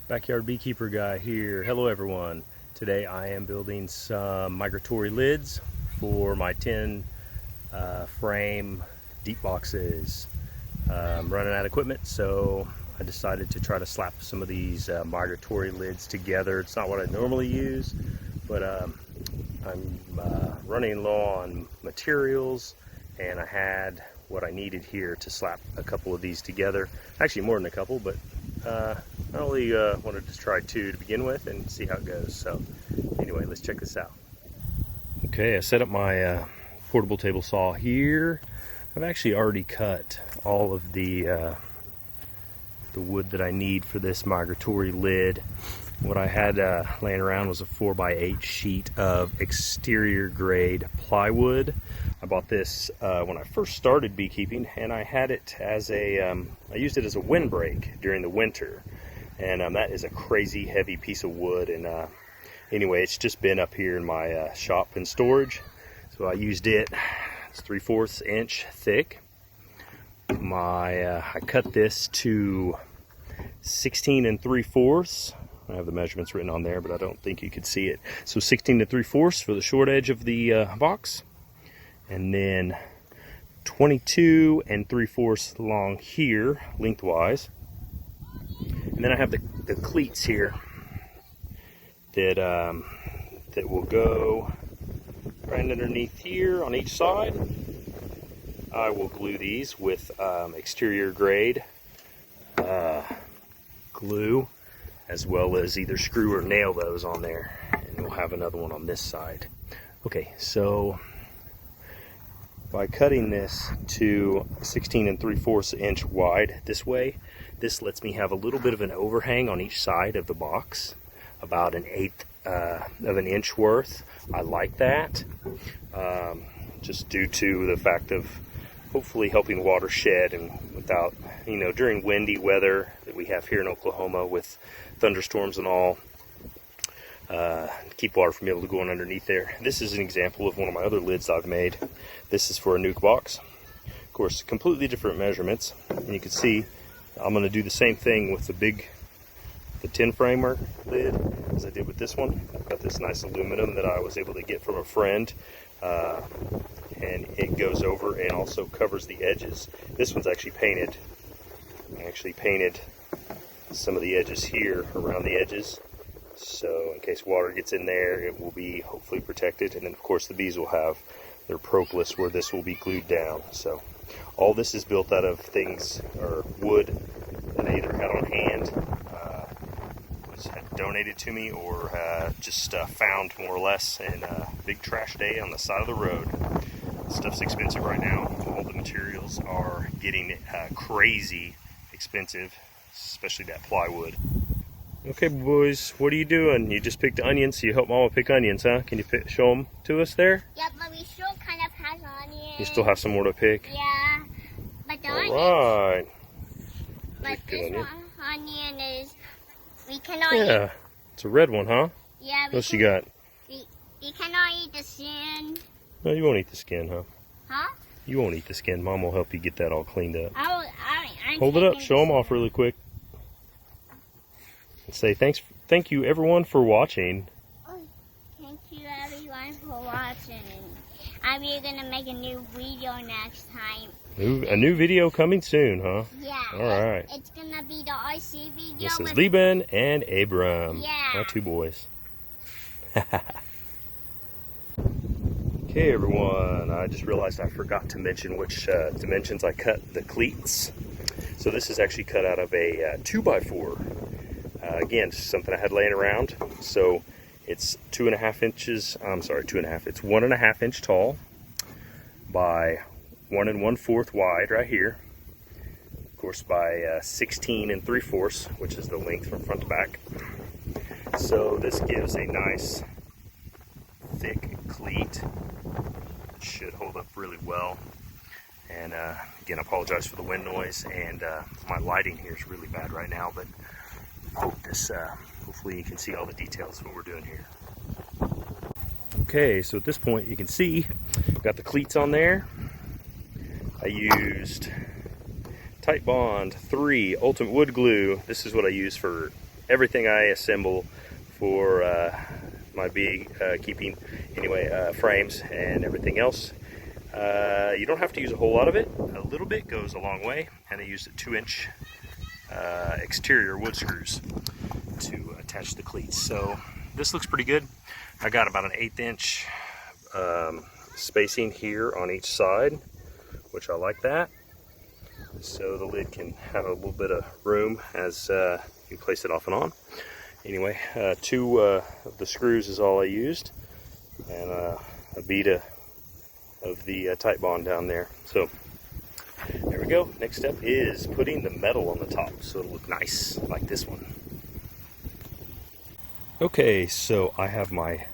Backyard beekeeper guy here. Hello everyone. Today I am building some migratory lids for my 10 frame deep boxes. I'm running out of equipment, so I decided to try to slap some of these migratory lids together. It's not what I normally use, but I'm running low on materials, and I had what I needed here to slap a couple of these together. Actually more than a couple, but I only wanted to try 2 to begin with and see how it goes. So anyway, let's check this out. Okay, I set up my portable table saw here. I've actually already cut all of the wood that I need for this migratory lid. What I had laying around was a 4x8 sheet of exterior grade plywood. I bought this when I first started beekeeping, and I had it as a, I used it as a windbreak during the winter. And that is a crazy heavy piece of wood. And anyway, it's just been up here in my shop in storage. So I used it. It's 3/4 inch thick. I cut this to 16 3/4. I have the measurements written on there, but I don't think you could see it. So 16 3/4 for the short edge of the box, and then 22 3/4 long here, lengthwise. And then I have the cleats here that will go right underneath here on each side. I will glue these with exterior grade glue, as well as either screw or nail those on there, and we'll have another one on this side. Okay, so by cutting this to 16 3/4 inch wide this way, this lets me have a little bit of an overhang on each side of the box, about 1/8 of an inch worth. I like that, just due to the fact of hopefully helping water shed, and without, during windy weather that we have here in Oklahoma with thunderstorms and all, keep water from able to go on underneath there. This is an example of one of my other lids I've made. This is for a nuke box. Of course, completely different measurements, and you can see I'm going to do the same thing with the 10 framer lid as I did with this one. I've got this nice aluminum that I was able to get from a friend, and it goes over and also covers the edges. This one's actually painted. I actually painted some of the edges here around the edges, so in case water gets in there, it will be hopefully protected. And then of course the bees will have their propolis where this will be glued down. So all this is built out of things, or wood, that I either had on hand, was donated to me, or just found more or less in a big trash day on the side of the road. Stuff's expensive right now. All the materials are getting crazy expensive, especially that plywood. Okay, boys, what are you doing? You just picked onions, so you help Mama pick onions, huh? Can you show them to us there? Yeah, but we still kind of have onions. You still have some more to pick? Yeah, but the onions. Alright. But this onion is, we cannot Yeah, eat. It's a red one, huh? Yeah. What else you got? We cannot eat the skin. No, you won't eat the skin, huh? Huh? You won't eat the skin. Mom will help you get that all cleaned up. I'm Hold it up. Show them off really quick. And say thank you everyone for watching. Thank you everyone for watching. We're gonna make a new video next time. A new video coming soon, huh? Yeah. All right. It's gonna be the RC video. This is Lieben and Abram. Yeah. My 2 boys. Okay, everyone. I just realized I forgot to mention which dimensions I cut the cleats. So this is actually cut out of a 2x4. Again, something I had laying around. So it's 2.5 inches. I'm sorry, 2.5. It's 1.5 inch tall by 1 1/4 wide right here. Of course, by 16 3/4, which is the length from front to back. So this gives a nice thick cleat. It should hold up really well. And again, I apologize for the wind noise, and my lighting here is really bad right now, but hopefully you can see all the details of what we're doing here. Okay, so at this point you can see I've got the cleats on there. I used Tite Bond 3 Ultimate Wood Glue. This is what I use for everything I assemble for my bee keeping, anyway, frames and everything else. You don't have to use a whole lot of it. A little bit goes a long way, and I used 2-inch exterior wood screws to attach the cleats. So this looks pretty good. I got about an 1/8 inch spacing here on each side, which I like that. So the lid can have a little bit of room as you place it off and on. Anyway, 2 of the screws is all I used, and a bead of the tight bond down there. So there we go. Next step is putting the metal on the top so it'll look nice like this one. Okay, so I have my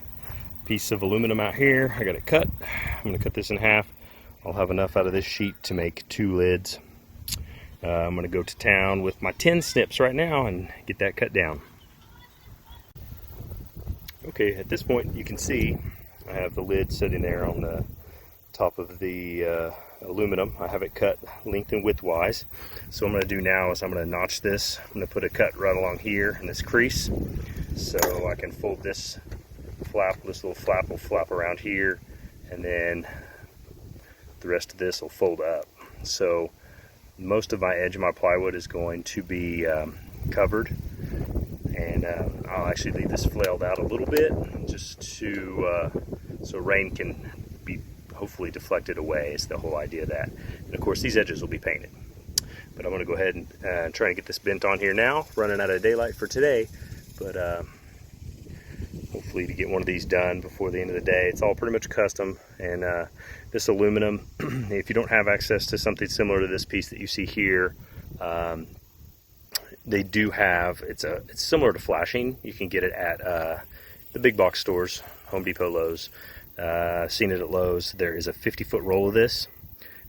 piece of aluminum out here. I got it cut. I'm going to cut this in half. I'll have enough out of this sheet to make 2 lids. I'm going to go to town with my 10 snips right now and get that cut down. Okay, at this point you can see I have the lid sitting there on the top of the aluminum. I have it cut length and widthwise. So what I'm going to do now is I'm going to notch this. I'm going to put a cut right along here in this crease, so I can fold this flap. This little flap will flap around here, and then the rest of this will fold up. So most of my edge of my plywood is going to be covered, and I'll actually leave this flailed out a little bit just to so rain can be hopefully deflected away. Is the whole idea of that. And of course these edges will be painted. But I'm going to go ahead and try and get this bent on here now. Running out of daylight for today, but hopefully to get one of these done before the end of the day. It's all pretty much custom, and this aluminum, if you don't have access to something similar to this piece that you see here, they do have, it's similar to flashing. You can get it at the big box stores, Home Depot, Lowe's. Seen it at Lowe's. There is a 50-foot roll of this,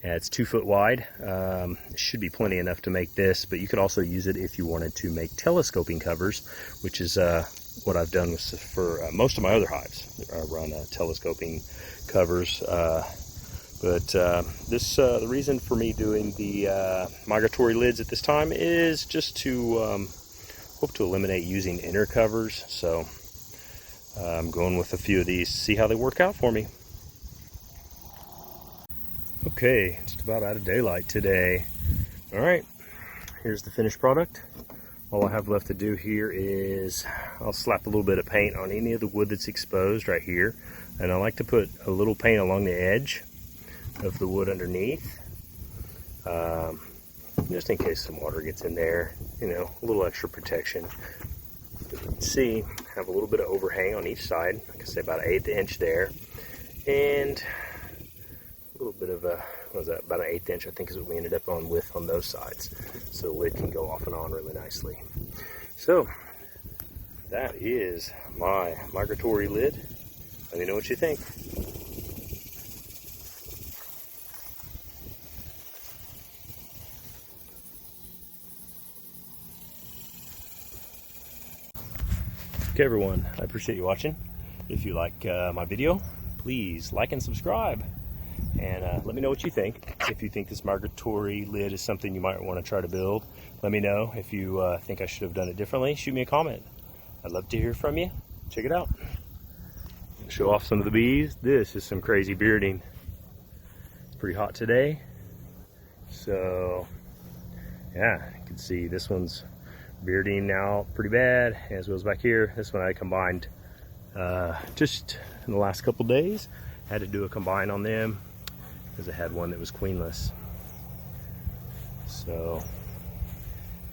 and it's 2 foot wide. It should be plenty enough to make this, but you could also use it if you wanted to make telescoping covers, which is what I've done for most of my other hives. I run telescoping covers, but the reason for me doing the migratory lids at this time is just to hope to eliminate using inner covers. So I'm going with a few of these to see how they work out for me. Okay, just about out of daylight today. All right, here's the finished product. All I have left to do here is I'll slap a little bit of paint on any of the wood that's exposed right here, and I like to put a little paint along the edge of the wood underneath, just in case some water gets in there, you know, a little extra protection. As you can see, I have a little bit of overhang on each side, like I say, about an 1/8 inch there, and a little bit of a, what was that, about an 1/8 inch I think is what we ended up on with on those sides, so the lid can go off and on really nicely. So that is my migratory lid. Let me know what you think. Okay everyone, I appreciate you watching. If you like my video, please like and subscribe, and let me know what you think. If you think this migratory lid is something you might want to try to build, let me know. If you think I should have done it differently, shoot me a comment. I'd love to hear from you. Check it out. Show off some of the bees. This is some crazy bearding. It's pretty hot today, so yeah, you can see this one's bearding now pretty bad, as well as back here. This one I combined just in the last couple days. I had to do a combine on them because I had one that was queenless. So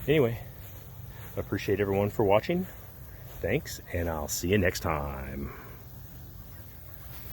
anyway, I appreciate everyone for watching. Thanks, and I'll see you next time.